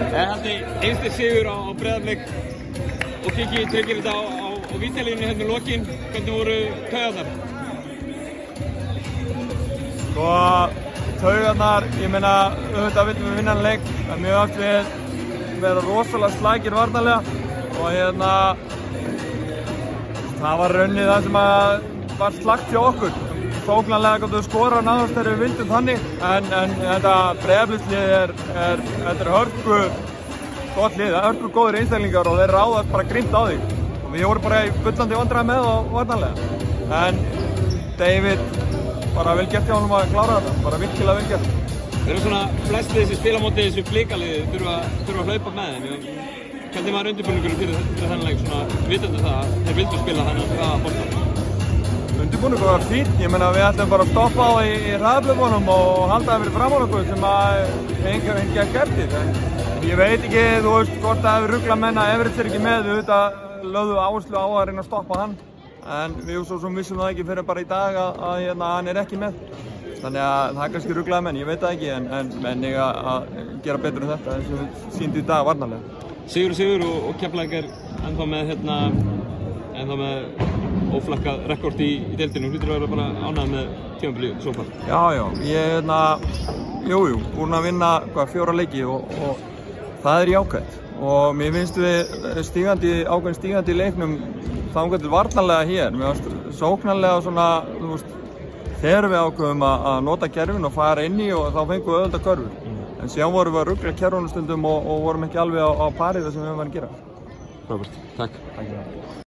Haldi einstu sigur á Breiðablik og Kiki tryggir þetta á vítalínu hérna í lokin. Hvernig voru taugarnar? Sko, taugarnar, ég meina, auðvitað viljum við vinna hann leik, en mjög oft við vera rosalega slagir varnarlega og það var raunnið það sem var slagt hjá okkur. Sóknarlega gáttu við skora náðast þegar við vildum þannig, en þetta Breiðabliklið þetta er hörku gott lið, hörku góðir einstaklingar og þeir ráðast bara grimmt á því. Og við vorum bara í bullandi vandræði með og varnarlega. En David, bara vel gert hjá honum að klára þetta, bara virkilega vel gert. Þeir eru svona flesti þessi spilamóti þessu Blikaliði þurfa að hlaupa með þeim. Hvernig var undirbúningurinn fyrir þennan leik, svona vitandi það að þeir vildu spila þennan hraða bolta? Undirbúningur var fínt, ég meina við ætlum bara að stoppa á í hraðablöfunum og halda það fyrir fram á okkur sem að enginn gekk eftir. Ég veit ekki, þú veist, hvort að við ruggla menn að Everett ekki með, við auðvitað lögðum áherslu á að reyna að stoppa hann. En við svo sem vissum það ekki fyrir bara í dag að hann er ekki með. Þannig að það er kannski rugglaði menn, ég veit það ekki, en menn eiga að gera betur en þetta eins og við sýndum í dag varnarlega. Sigur og Keflavík ennþá með óflakkað rekord í deildinu, hlýtur að vera bara ánægð með tímabilið svo far. Já, ég búinn að vinna 4 leiki og það er jákvætt. Og mér finnst við ákveðin stígandi í leiknum þangað til varnarlega hér. Mér finnst sóknarlega svona, þú veist, þegar við ákveðum að nota kerfin og fara inn í og þá fengum við auðvitað körfur. En síðan vorum við að ruggla kerfunum stundum og vorum ekki alveg á parið það sem við varum að gera. Frábært, takk.